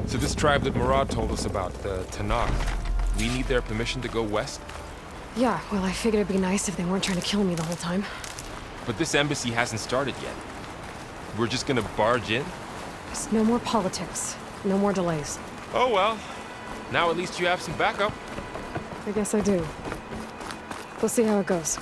So this tribe that Murad told us about, the Tanakh, we need their permission to go west? Yeah, well, I figured it'd be nice if they weren't trying to kill me the whole time. But this embassy hasn't started yet. We're just gonna barge in? Just no more politics. No more delays. Oh well. Now at least you have some backup. I guess I do. We'll see how it goes.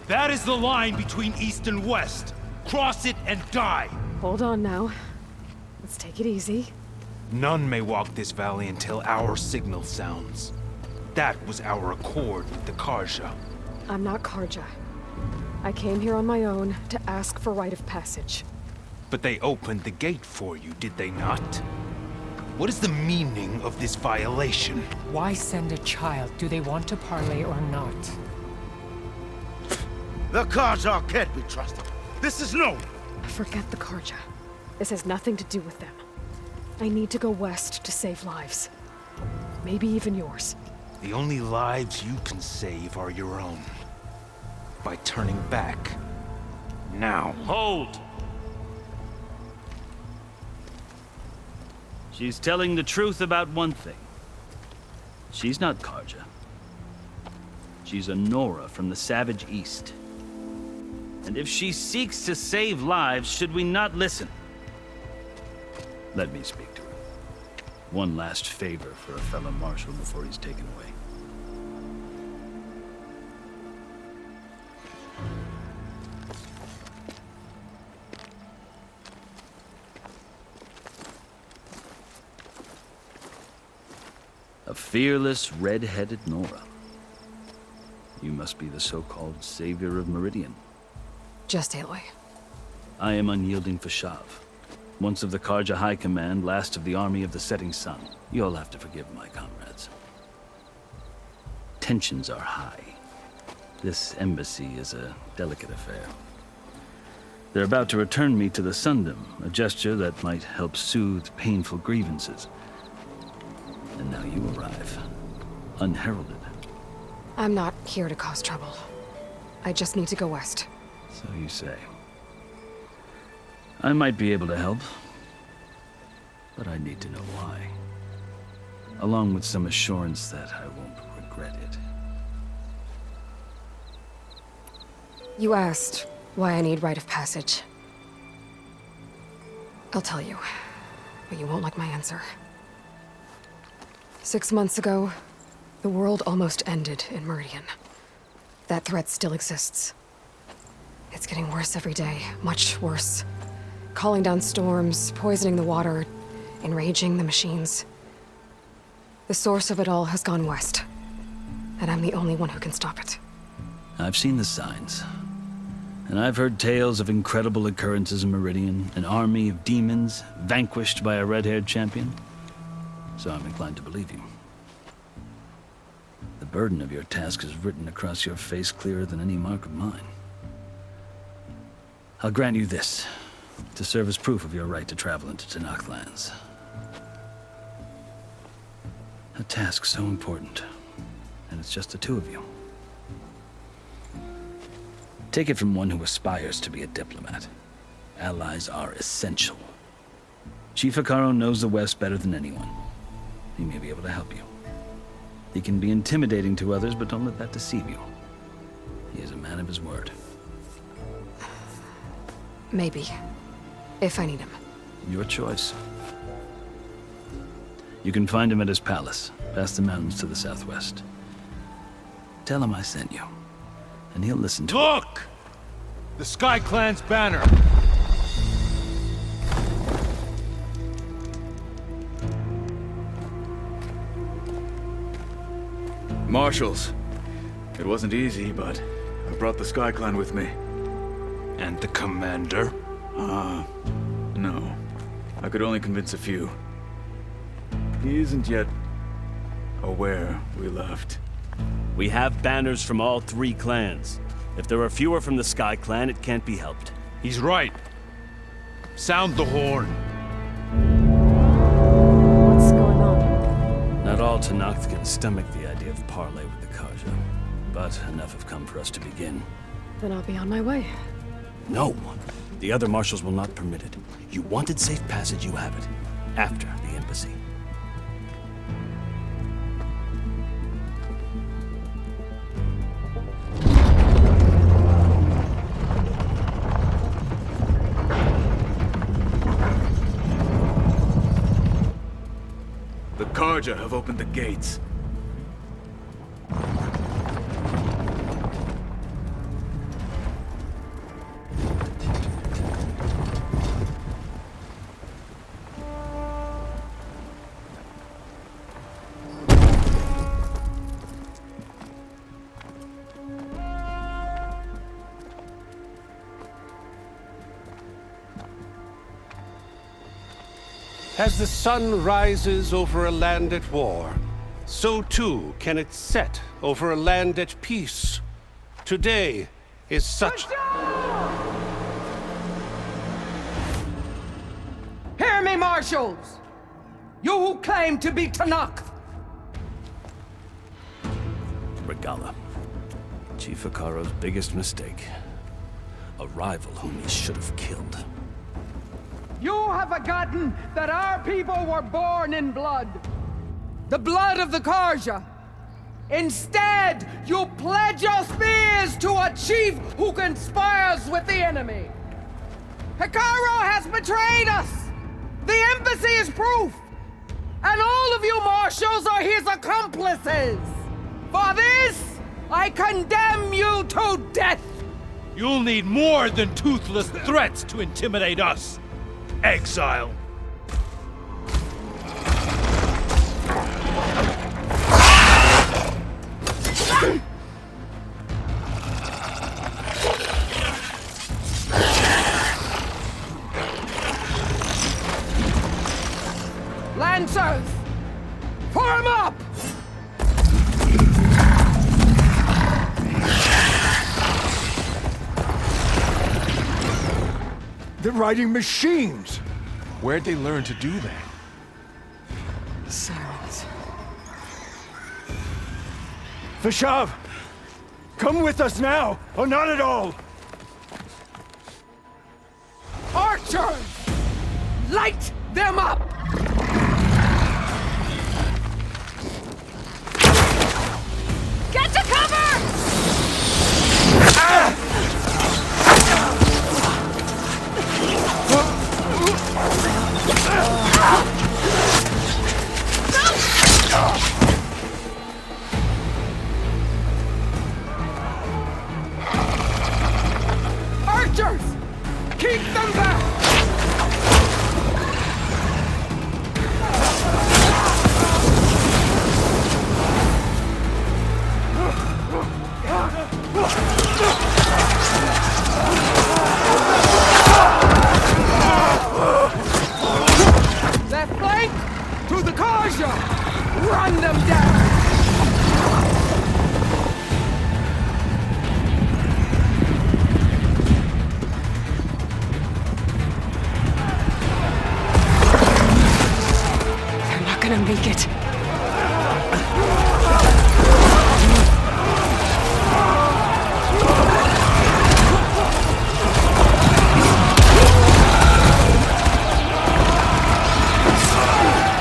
That is the line between East and West. Cross it and die. Hold on now. Let's take it easy. None may walk this valley until our signal sounds. That was our accord with the Karja. I'm not Karja. I came here on my own to ask for rite of passage. But they opened the gate for you, did they not? What is the meaning of this violation? Why send a child? Do they want to parley or not? The Karja can't be trusted. This is known. Forget the Karja. This has nothing to do with them. I need to go west to save lives. Maybe even yours. The only lives you can save are your own. By turning back. Now. Hold! She's telling the truth about one thing. She's not Karja. She's a Nora from the Savage East. And if she seeks to save lives, should we not listen? Let me speak to her. One last favor for a fellow marshal before he's taken away. A fearless, red-headed Nora. You must be the so-called savior of Meridian. Just Aloy. I am unyielding Fashav. Once of the Karja High Command, last of the army of the setting sun. You'll have to forgive my comrades. Tensions are high. This embassy is a delicate affair. They're about to return me to the Sundom, a gesture that might help soothe painful grievances. And now you arrive, unheralded. I'm not here to cause trouble. I just need to go west. So you say. I might be able to help, but I need to know why. Along with some assurance that I won't regret it. You asked why I need rite of passage. I'll tell you, but you won't like my answer. 6 months ago, the world almost ended in Meridian. That threat still exists. It's getting worse every day, much worse. Calling down storms, poisoning the water, enraging the machines. The source of it all has gone west, and I'm the only one who can stop it. I've seen the signs. And I've heard tales of incredible occurrences in Meridian, an army of demons vanquished by a red-haired champion. So I'm inclined to believe you. The burden of your task is written across your face clearer than any mark of mine. I'll grant you this, to serve as proof of your right to travel into Tanakh lands. A task so important, and it's just the two of you. Take it from one who aspires to be a diplomat. Allies are essential. Chief Hikaru knows the West better than anyone. He may be able to help you. He can be intimidating to others, but don't let that deceive you. He is a man of his word. Maybe. If I need him. Your choice. You can find him at his palace, past the mountains to the southwest. Tell him I sent you, and he'll listen to Look! The Sky Clan's banner! Marshals. It wasn't easy, but I brought the Sky Clan with me. And the commander? No. I could only convince a few. He isn't yet aware we left. We have banners from all 3 clans. If there are fewer from the Sky Clan, it can't be helped. He's right. Sound the horn. What's going on? Not all Tanakh can stomach the idea of parley with the Karja, but enough have come for us to begin. Then I'll be on my way. No! The other marshals will not permit it. You wanted safe passage, you have it. After the embassy. The Karja have opened the gates. As the sun rises over a land at war, so too can it set over a land at peace. Today is such... Hear me, marshals! You who claim to be Tanakh! Regala. Chief Hikaro's biggest mistake. A rival whom he should have killed. You have forgotten that our people were born in blood. The blood of the Karja. Instead, you pledge your spears to a chief who conspires with the enemy. Hikaro has betrayed us! The embassy is proof! And all of you marshals are his accomplices! For this, I condemn you to death! You'll need more than toothless threats to intimidate us. Exile. Lancers! Form up! They're riding machines. Where'd they learn to do that? Silence. Vashav, come with us now, or not at all. Archers! Light them up! Get to cover! Archers! Keep them back! Left flank! To the Karja! Run them down! They're not gonna make it.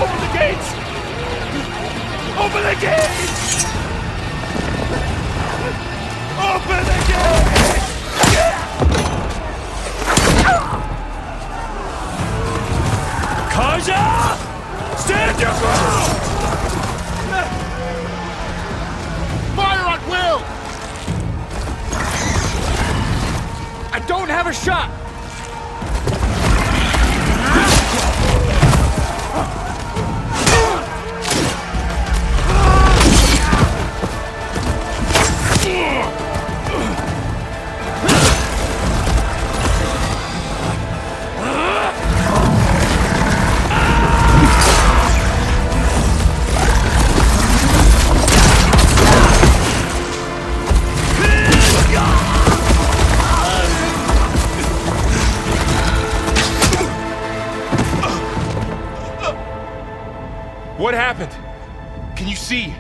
Open the gates! Open the gates! Open the gates! Karja! Stand your ground! Fire at will! I don't have a shot! What happened? Can you see?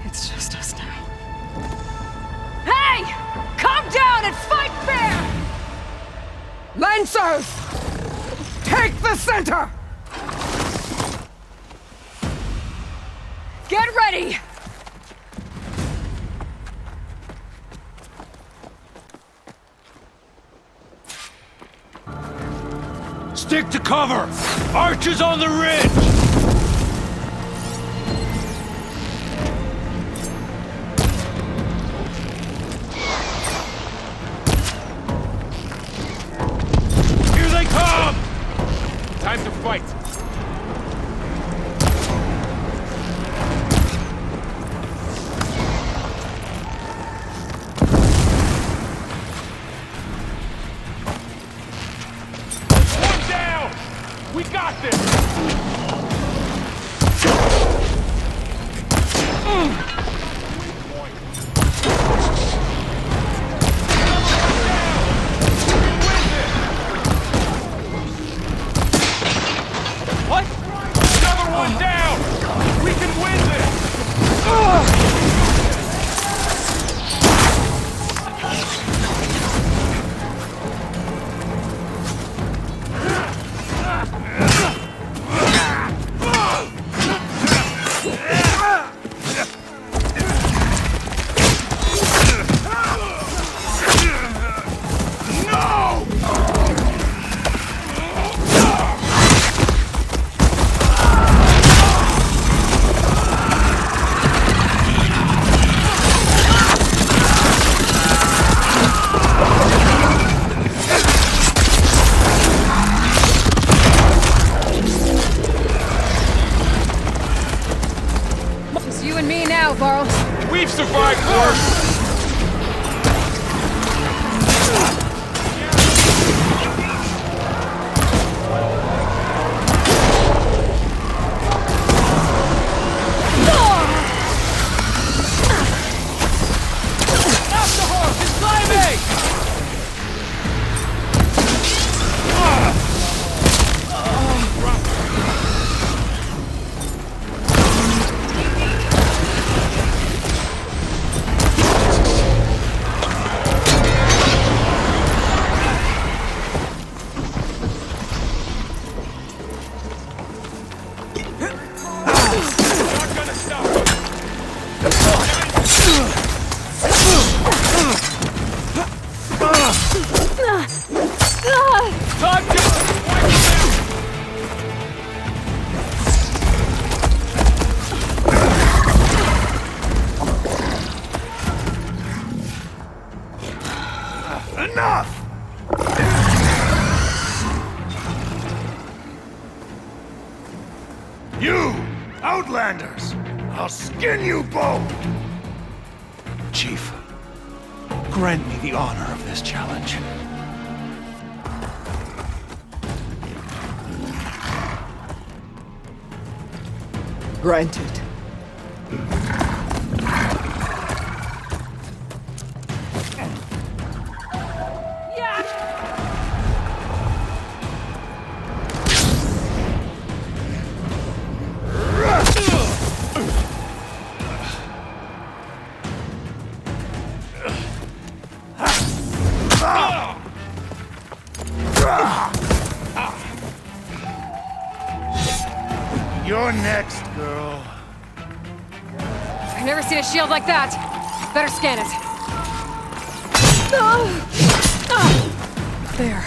It's just us now. Hey! Calm down and fight fair! Lancers! Take the center! Get ready! Stick to cover! Archers on the ridge! Here they come! Time to fight. One down! We got this! What? Another one down! We can win this! Just you and me now, Varl. We've survived worse! After horse is climbing! Not gonna stop! Time to wipe them! Enough! You, Outlanders! I'll skin you both! Chief, grant me the honor of this challenge. Granted. You're next, girl. I've never seen a shield like that. Better scan it. There.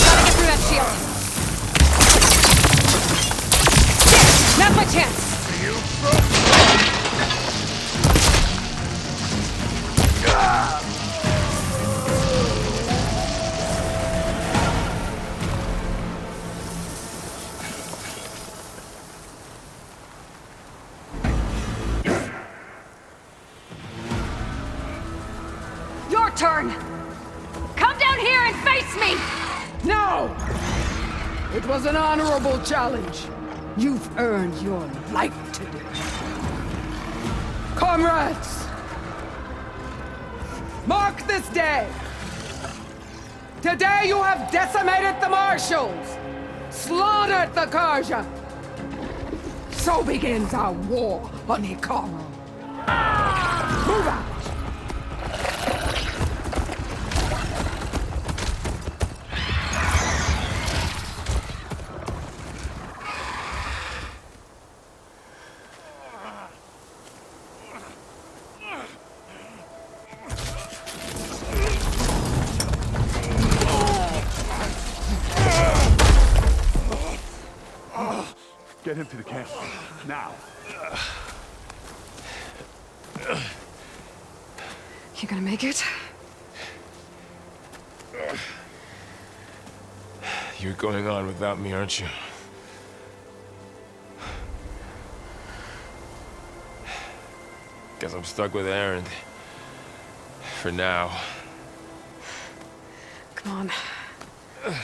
Gotta get through that shield. There! Now's my chance! Your turn! Come down here and face me! No! It was an honorable challenge. You've earned your life today. Comrades! Mark this day! Today you have decimated the marshals, slaughtered the Karja. So begins our war on Hikaru. Move out! Get him to the camp. Now. You gonna make it? You're going on without me, aren't you? Guess I'm stuck with Aaron. For now. Come on.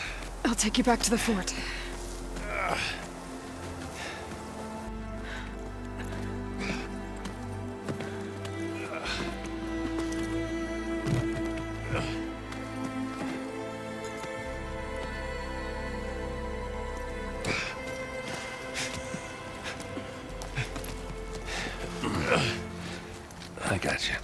I'll take you back to the fort. I got you.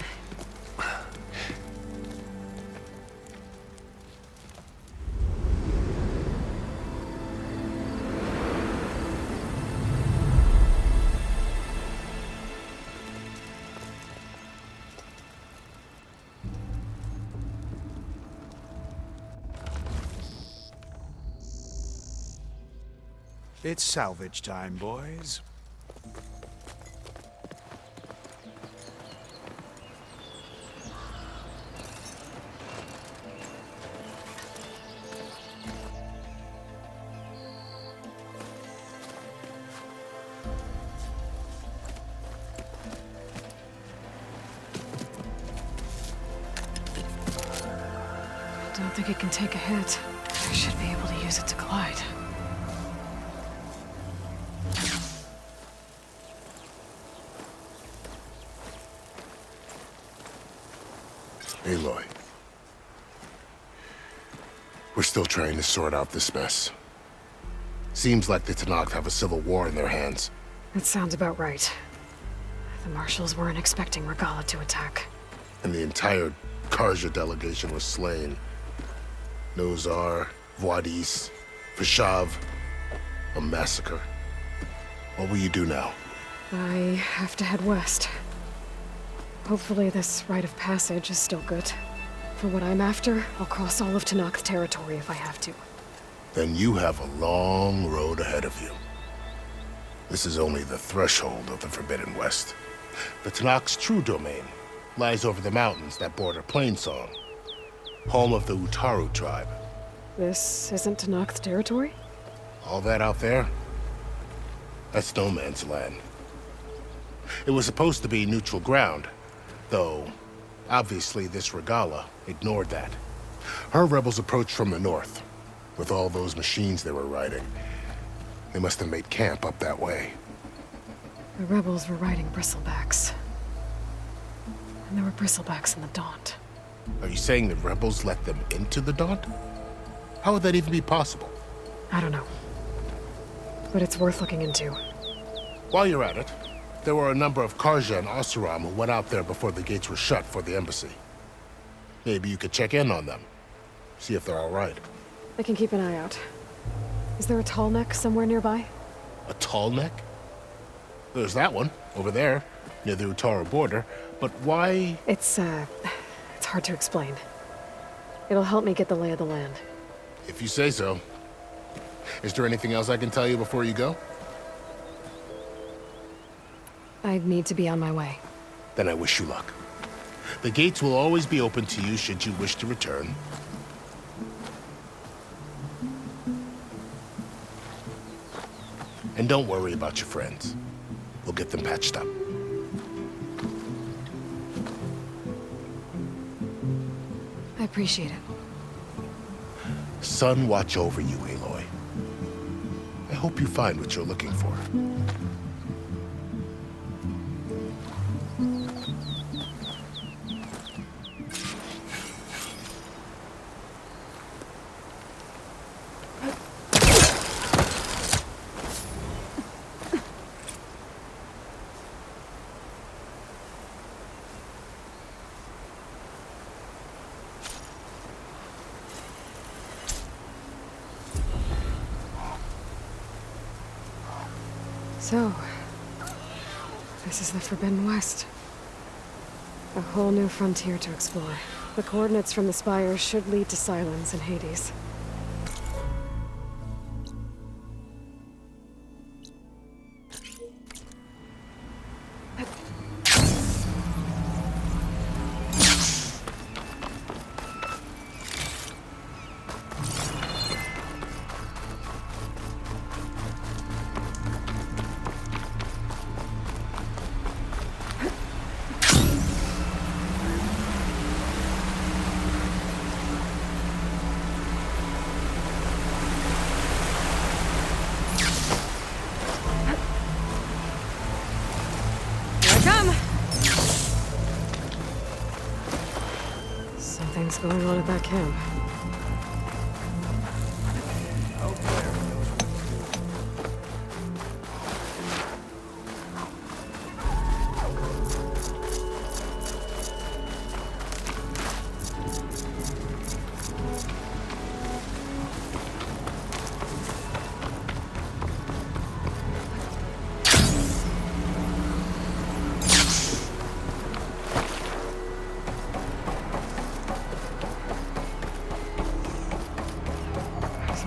It's salvage time, boys. I don't think it can take a hit. I should be able to use it to glide. Aloy. We're still trying to sort out this mess. Seems like the Tenakth have a civil war in their hands. That sounds about right. The marshals weren't expecting Regalla to attack. And the entire Karja delegation was slain. Nozar, Voidis, Vishav. A massacre. What will you do now? I have to head west. Hopefully this rite of passage is still good. For what I'm after, I'll cross all of Tenakth territory if I have to. Then you have a long road ahead of you. This is only the threshold of the Forbidden West. The Tenakth's true domain lies over the mountains that border Plainsong, home of the Utaru tribe. This isn't Tenakth territory? All that out there? That's no man's land. It was supposed to be neutral ground, though obviously this Regalla ignored that. Her rebels approached from the north, with all those machines they were riding. They must have made camp up that way. The rebels were riding bristlebacks. And there were bristlebacks in the Daunt. Are you saying the rebels let them into the Daunt? How would that even be possible? I don't know. But it's worth looking into. While you're at it, there were a number of Karja and Oseram who went out there before the gates were shut for the embassy. Maybe you could check in on them. See if they're all right. I can keep an eye out. Is there a tall neck somewhere nearby? A tall neck? There's that one, over there, near the Utaru border. But why? It's hard to explain. It'll help me get the lay of the land. If you say so. Is there anything else I can tell you before you go? I need to be on my way. Then I wish you luck. The gates will always be open to you should you wish to return. And don't worry about your friends. We'll get them patched up. I appreciate it. Sun watch over you, Aloy. I hope you find what you're looking for. So, this is the Forbidden West. A whole new frontier to explore. The coordinates from the spires should lead to Silence and Hades. Something's going on at that camp.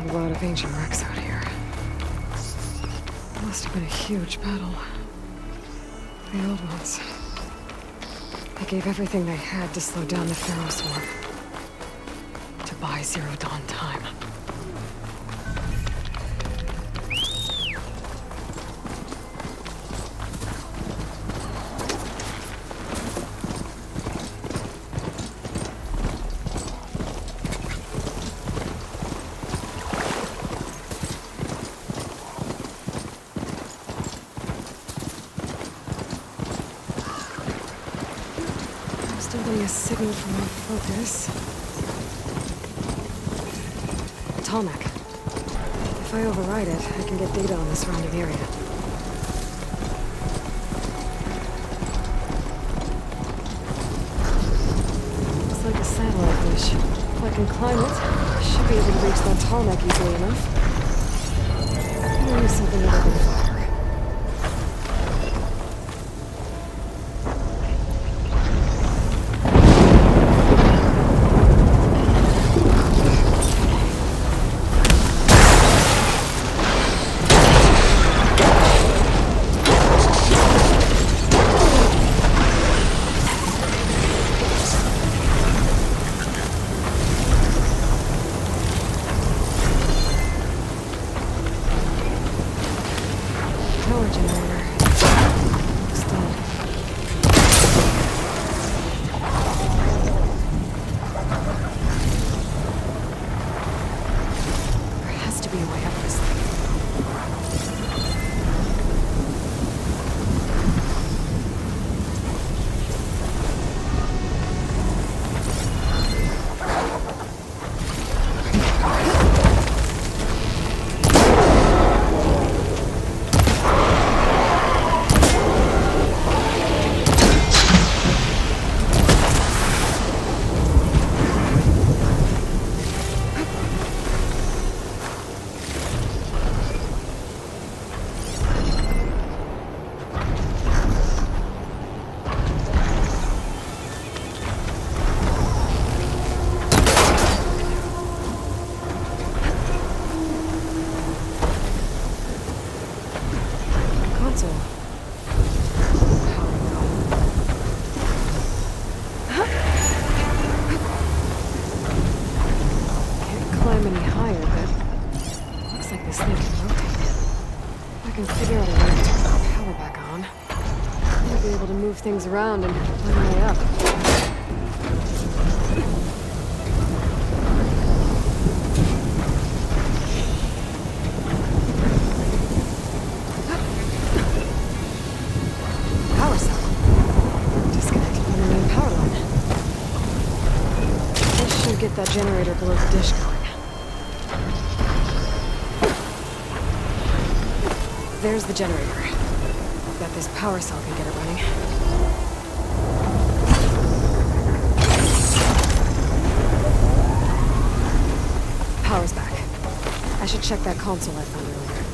A lot of ancient wrecks out here. Must have been a huge battle. The old ones. They gave everything they had to slow down the Pharaoh Swarm. To buy Zero Dawn time. Definitely a signal from my focus. Talmec. If I override it, I can get data on the surrounding area. Looks like a satellite dish. If I can climb it, I should be able to reach that Talmec easily enough. Maybe something other than fire. Things around and find my way up. Power cell. Disconnected from the main power line. This should get that generator below the dish going. There's the generator. Bet this power cell can get it running. Power's back. I should check that console I found earlier.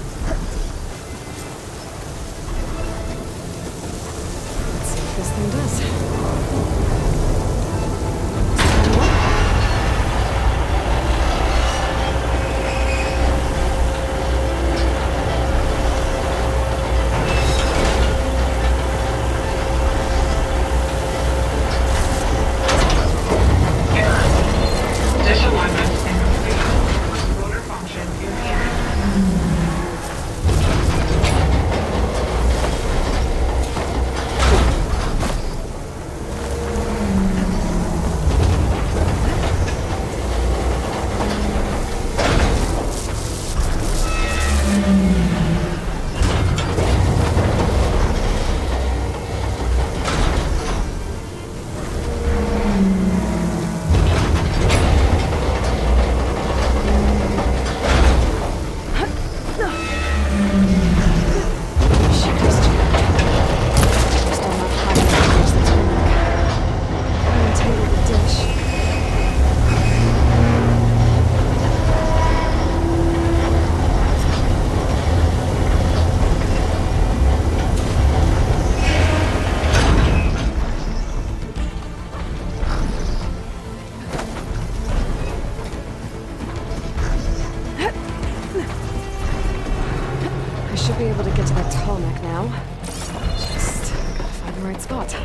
able to get to that tall neck now. Just gotta find the right spot.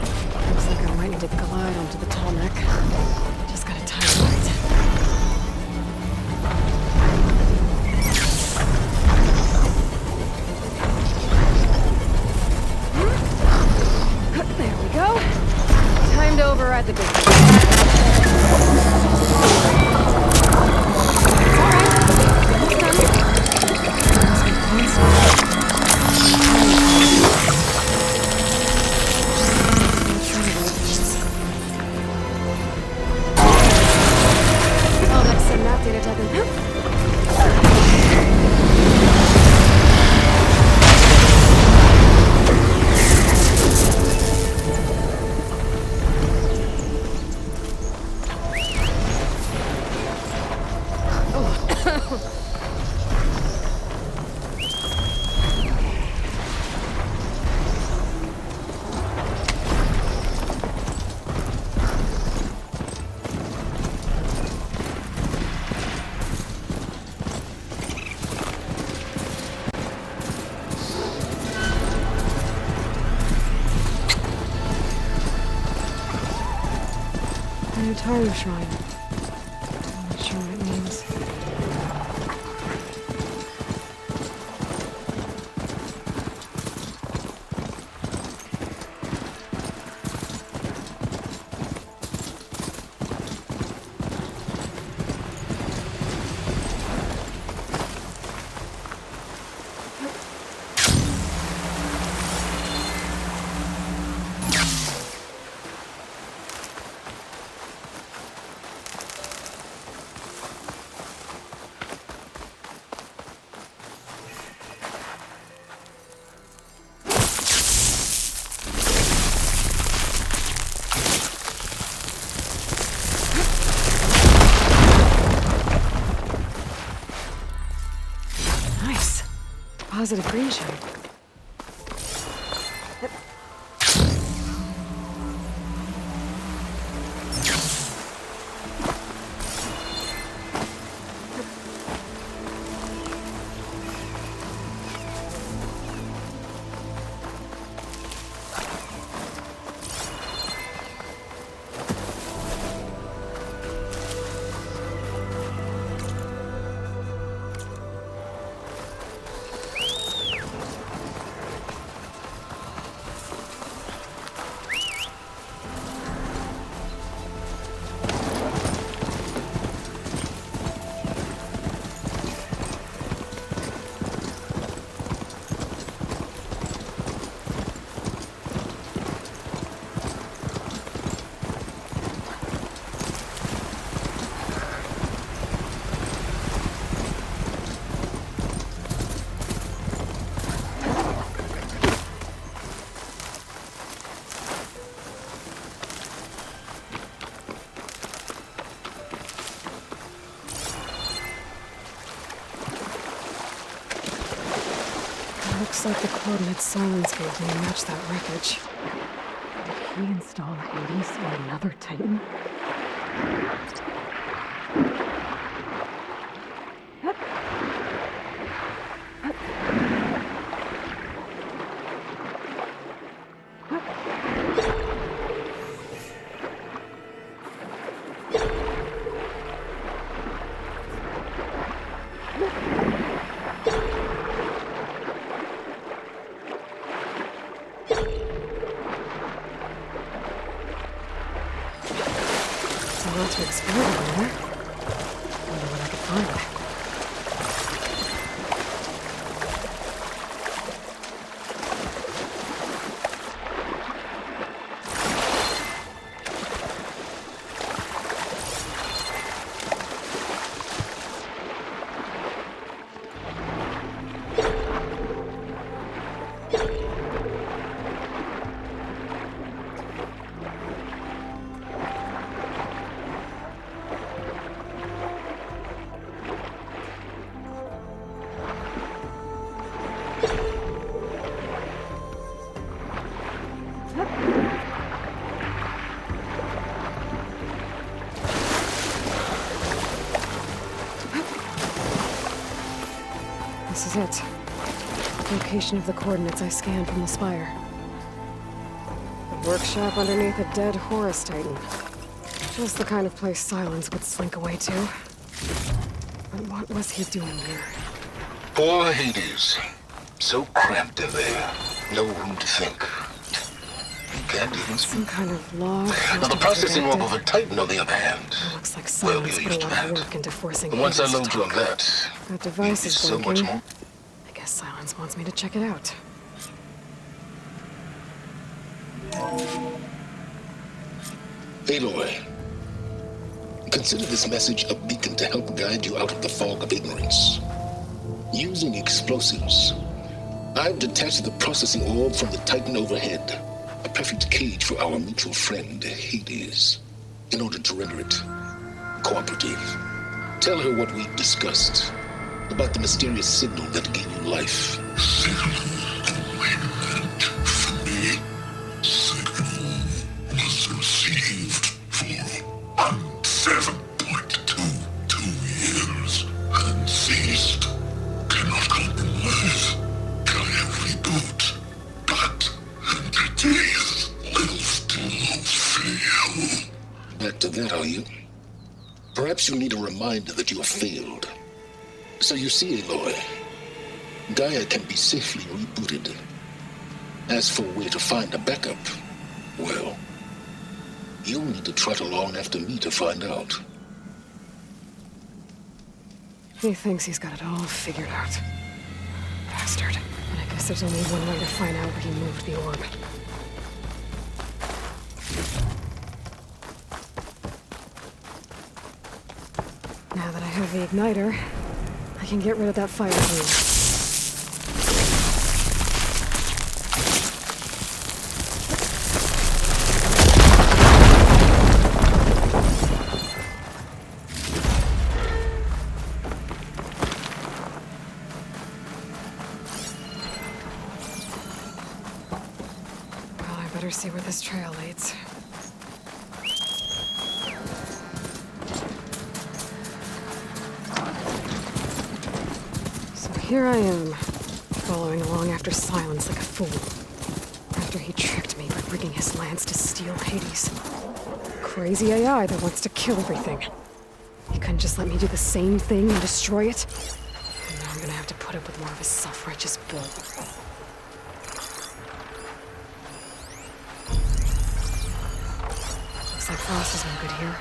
Looks like I might need to glide onto the tall neck. Just gotta time it right. There we go. Time to override the big one. It's alright. Almost done. Must be close. Oh, that's some map data taken. Time shrine. I'm not sure what it means. Positive green shine. Looks like the coordinates Silence gave me match that wreckage. Did he install Hades on another Titan? To explore over there. Wonder what I could find. This is it. location of the coordinates I scanned from the spire. A workshop underneath a dead Horus Titan. Just the kind of place Silence would slink away to. But what was he doing here? Poor Hades. So cramped in there. No room to think. Can't even Some kind of log. Now the processing orb of a Titan, on the other hand. It looks like Well, Silence you're put a used to lot of that. work into forcing And once I Hades to load you on talk. that, That device is so blinking. much more. I guess Silence wants me to check it out. Aloy, consider this message a beacon to help guide you out of the fog of ignorance. Using explosives, I've detached the processing orb from the Titan overhead, a perfect cage for our mutual friend, Hades, in order to render it cooperative. Tell her what we've discussed about the mysterious signal that gave you life. Was received for 7.22 years and ceased. Cannot compromise. Gaia reboot. But entities will still fail. Back to that, are you? Perhaps you need a reminder that you have failed. So you see, Aloy, Gaia can be safely rebooted. As for where to find a backup, well, you'll need to trot along after me to find out. He thinks he's got it all figured out. Bastard. But I guess there's only one way to find out where he moved the orb. Now that I have the igniter, I can get rid of that fire gleam. Well, I better see where this trail leads. Here I am, following along after Silence like a fool. After he tricked me by bringing his lance to steal Hades. Crazy AI that wants to kill everything. He couldn't just let me do the same thing and destroy it? And now I'm gonna have to put up with more of his self-righteous bull. Looks like Frost is no good here.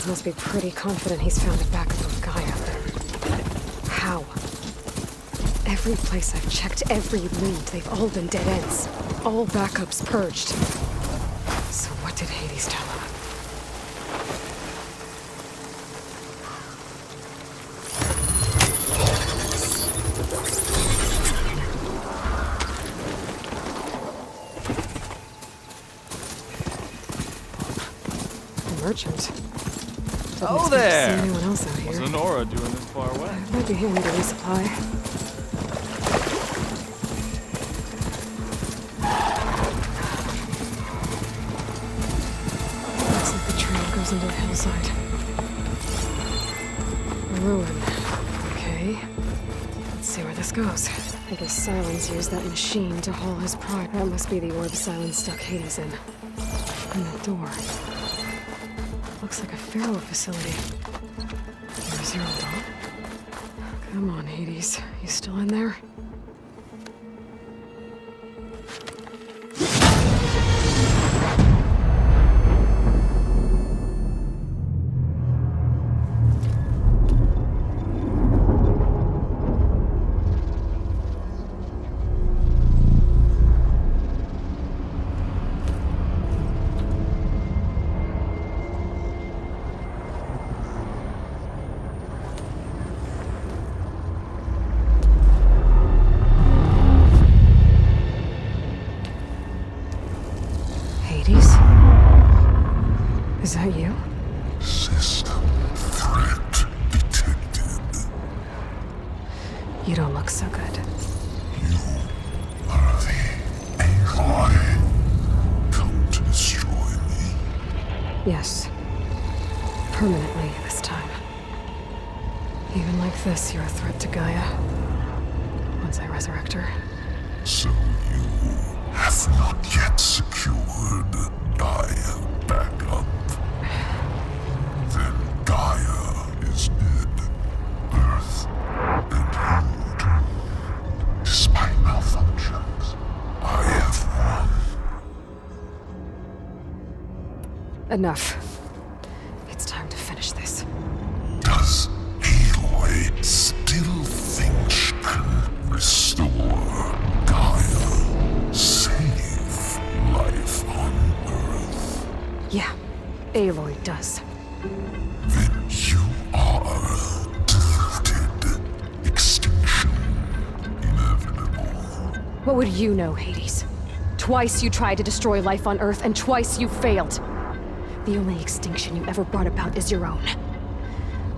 Must be pretty confident he's found a backup of Gaia. How? Every place I've checked, every lead, they've all been dead ends. All backups purged. So what did Hades tell him? Merchant. Oh there! See anyone else out here. What's Lenora doing this far away? Might be him to resupply. Looks like the trail goes into the hillside. A ruin. Okay. Let's see where this this goes. I guess Silence used that machine to haul his pride. That must be the orb Silence stuck Hades in. And that door. Looks like a Pharaoh facility. Where's your old dog? Come on, Hades. You still in there? Is that you? System threat detected. You don't look so good. You are the Aloy. Come to destroy me. Yes. Permanently this time. Even like this, you're a threat to Gaia. Once I resurrect her. So you have not yet secured Gaia backup. Then Gaia is dead. Earth and you, despite malfunctions, I have won. Enough. It's time to finish this. Does Aloy still think she can restore Gaia? Save life on Earth? Yeah, Aloy does. Then you are defeated. Extinction inevitable. What would you know, Hades? Twice you tried to destroy life on Earth, and twice you failed. The only extinction you ever brought about is your own.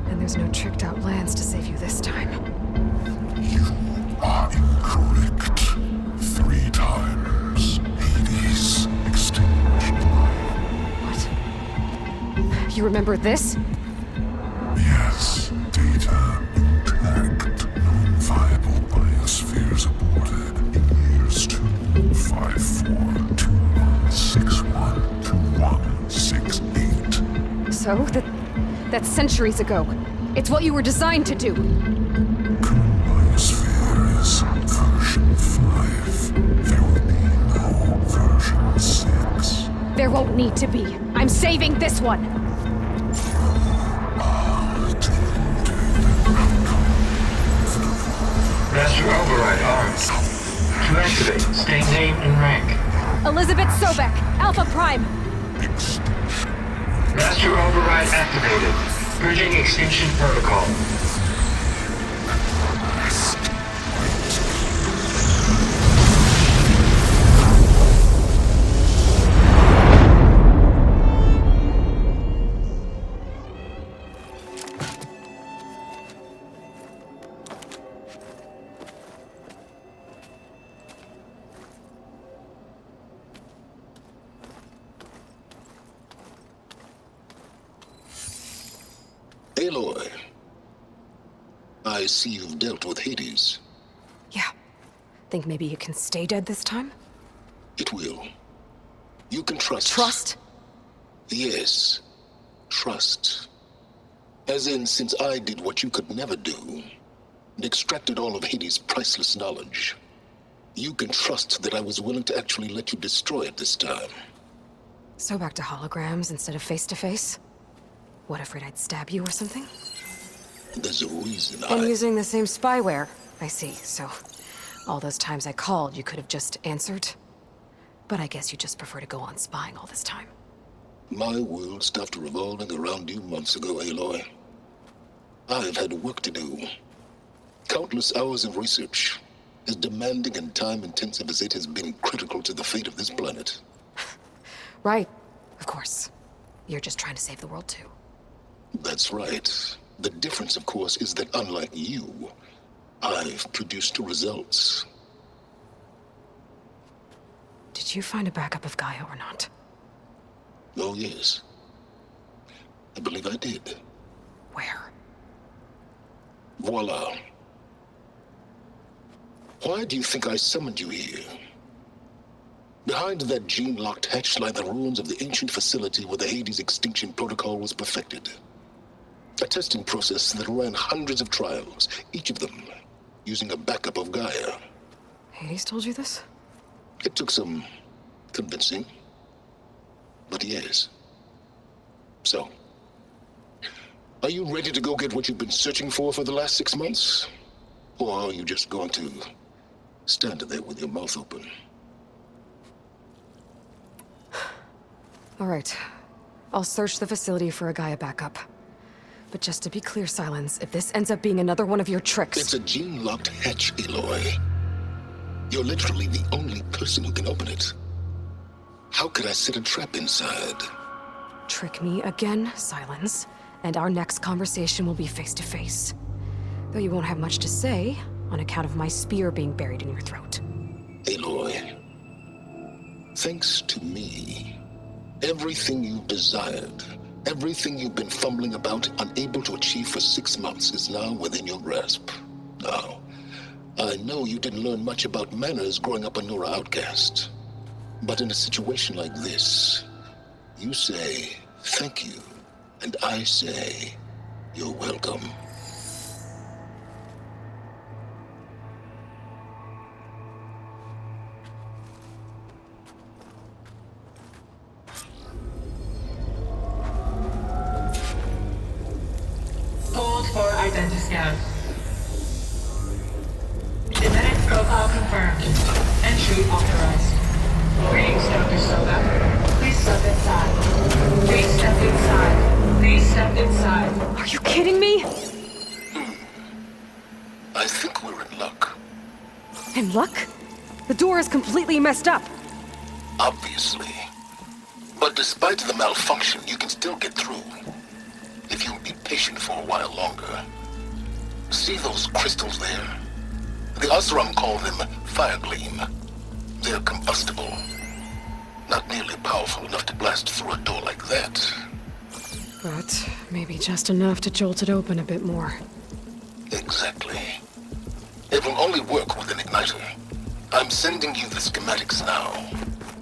And there's no tricked-out lands to save you this time. You are incorrect. 3 times. Hades extinction. What? You remember this? Yes. Data intact. Non-viable biospheres aborted in years 254, 2161, 2168. So? That's centuries ago. It's what you were designed to do. Current biosphere is version 5. There will be no version 6. There won't need to be. I'm saving this one. Master override arms. To activate, state name and rank. Elizabeth Sobek, Alpha Prime. Master override activated. Bridging extinction protocol. Aloy, I see you've dealt with Hades. Yeah. Think maybe you can stay dead this time? It will. You can trust. Trust? Yes. Trust. As in, since I did what you could never do, and extracted all of Hades' priceless knowledge, you can trust that I was willing to actually let you destroy it this time. So back to holograms instead of face-to-face? What, afraid I'd stab you or something? There's a reason And using the same spyware. I see, so all those times I called, you could have just answered? But I guess you just prefer to go on spying all this time. My world stopped revolving around you months ago, Aloy. I've had work to do. Countless hours of research, as demanding and time-intensive as it has been critical to the fate of this planet. Right, of course. You're just trying to save the world too. That's right. The difference, of course, is that unlike you, I've produced results. Did you find a backup of Gaia or not? Oh, yes. I believe I did. Where? Voila. Why do you think I summoned you here? Behind that gene-locked hatch lie the ruins of the ancient facility where the Hades extinction protocol was perfected. A testing process that ran hundreds of trials, each of them using a backup of Gaia. Hades told you this? It took some convincing, but yes. So, are you ready to go get what you've been searching for the last 6 months? Or are you just going to stand there with your mouth open? All right. I'll search the facility for a Gaia backup. But just to be clear, Silence, if this ends up being another one of your tricks... It's a gene-locked hatch, Aloy. You're literally the only person who can open it. How could I set a trap inside? Trick me again, Silence, and our next conversation will be face-to-face. Though you won't have much to say, on account of my spear being buried in your throat. Aloy, thanks to me, everything you desired, everything you've been fumbling about, unable to achieve for 6 months, is now within your grasp. Now, I know you didn't learn much about manners growing up a Nora outcast. But in a situation like this, you say, thank you, and I say, you're welcome. Hold for identiscan. Genetic profile confirmed. Entry authorized. Greetings, Dr. Soga. Please step inside. Please step inside. Please step inside. Are you kidding me? I think we're in luck. In luck? The door is completely messed up. Obviously. But despite the malfunction, you can still get through. If you'll be patient for a while longer. See those crystals there? The Osram call them fire gleam. They're combustible. Not nearly powerful enough to blast through a door like that. But maybe just enough to jolt it open a bit more. Exactly. It will only work with an igniter. I'm sending you the schematics now.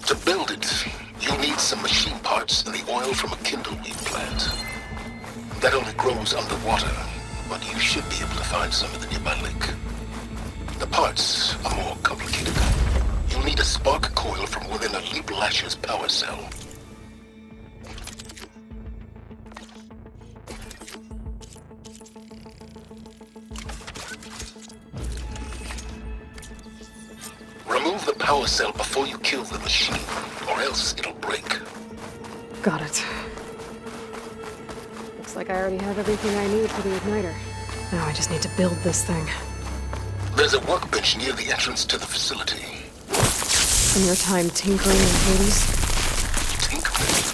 To build it, you'll need some machine parts and the oil from a kindleweed plant. That only grows underwater, but you should be able to find some in the nearby lake. The parts are more complicated. You'll need a spark coil from within a Leap Lasher's power cell. Remove the power cell before you kill the machine, or else it'll break. Got it. Looks like I already have everything I need for the igniter. Now I just need to build this thing. There's a workbench near the entrance to the facility. In your time tinkering in Hades? Tinkering?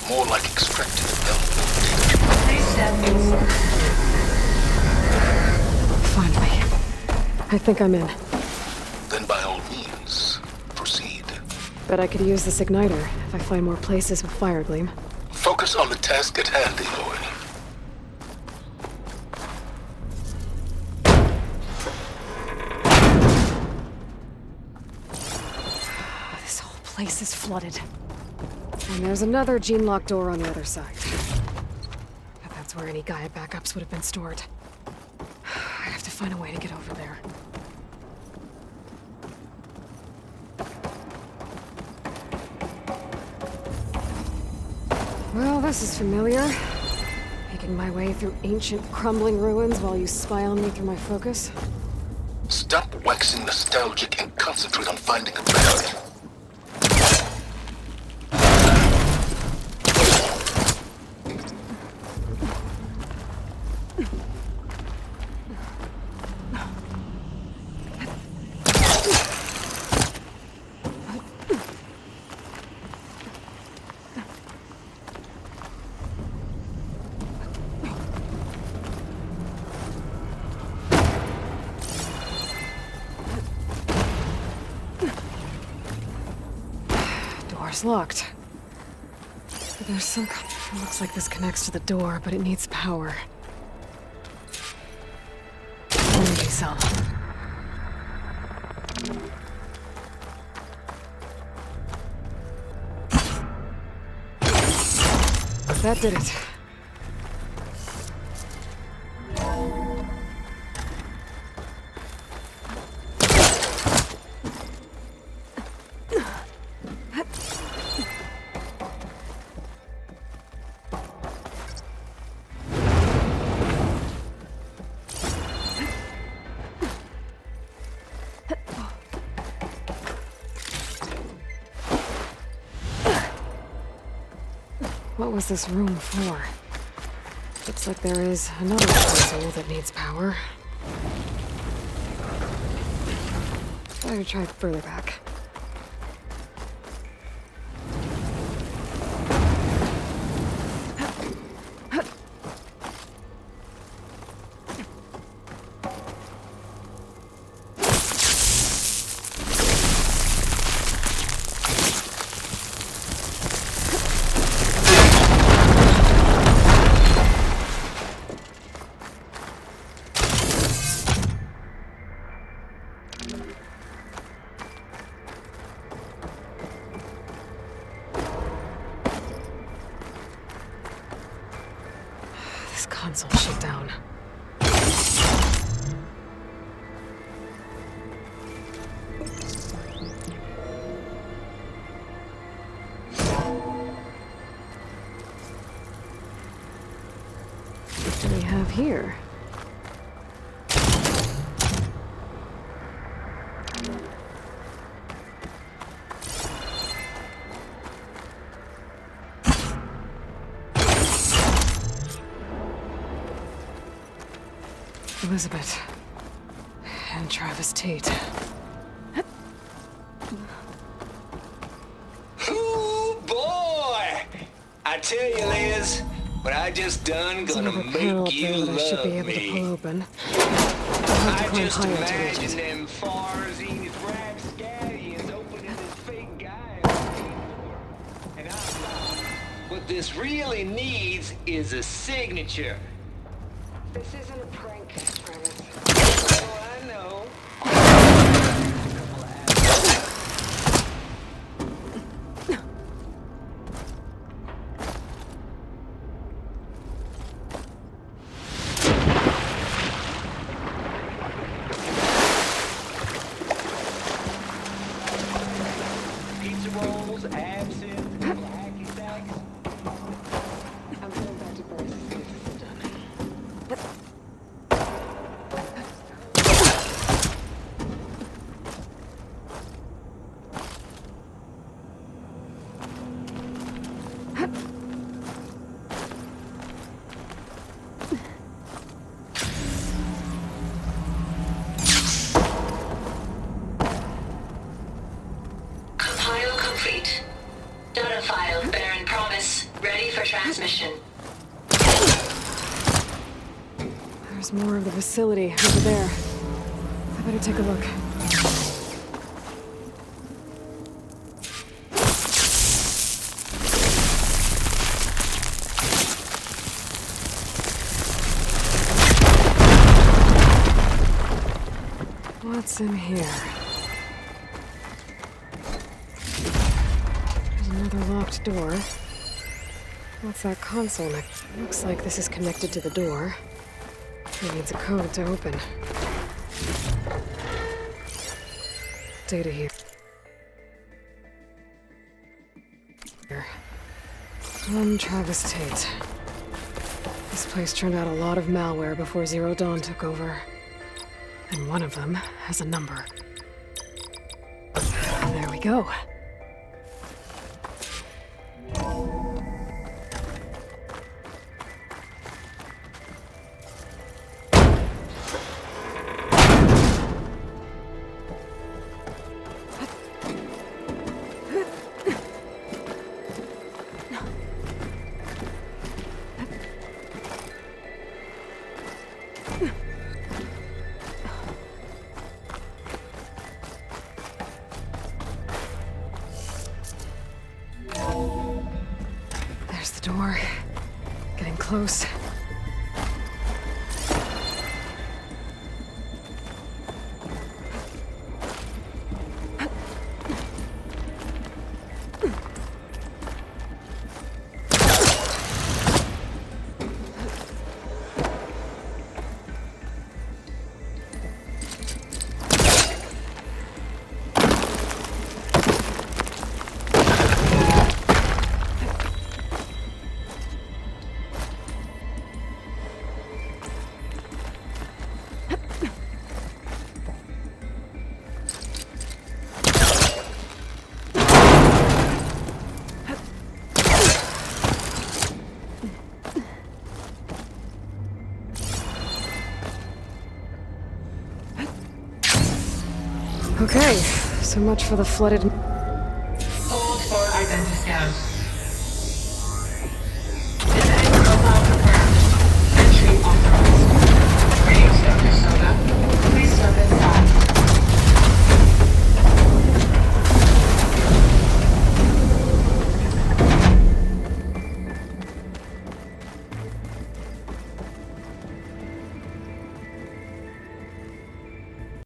More like extracting valuable data. Please step inside. Finally. I think I'm in. Then by all means, proceed. Bet I could use this igniter if I find more places with fire gleam. Focus on the task at hand, Aloy. This whole place is flooded. And there's another gene-locked door on the other side. But that's where any Gaia backups would have been stored. I have to find a way to get over there. Well, this is familiar. Making my way through ancient, crumbling ruins while you spy on me through my focus. Stop waxing nostalgic and concentrate on finding a better. Locked. But there's some kind of... Looks like this connects to the door, but it needs power. Energy cell. That did it. What was this room for? Looks like there is another console that needs power. Better try further back. This console shut down. What do we have here? Elizabeth and Travis Tate. Ooh, boy! I tell you, Liz, what I just done gonna make you that I should be love able to me. pull open. I'll have to I climb just higher to reach imagine it. them Farsies, rapscallions opening this fake guy. And I thought, what this really needs is a signature. This isn't a prank, Travis. Oh, I know. Pizza rolls, absinthe, hacky sacks. I'm going back to Bryce as soon as this is done. Compile complete. Data file bearing promise ready for transmission. There's more of the facility over there. I better take a look. What's in here? There's another locked door. What's that console next? Looks like this is connected to the door. It needs a code to open. Data here. Travis Tate. This place turned out a lot of malware before Zero Dawn took over. And one of them has a number. There we go. There's the door. Getting close. Okay, so much for the flooded... Hold for identity scans.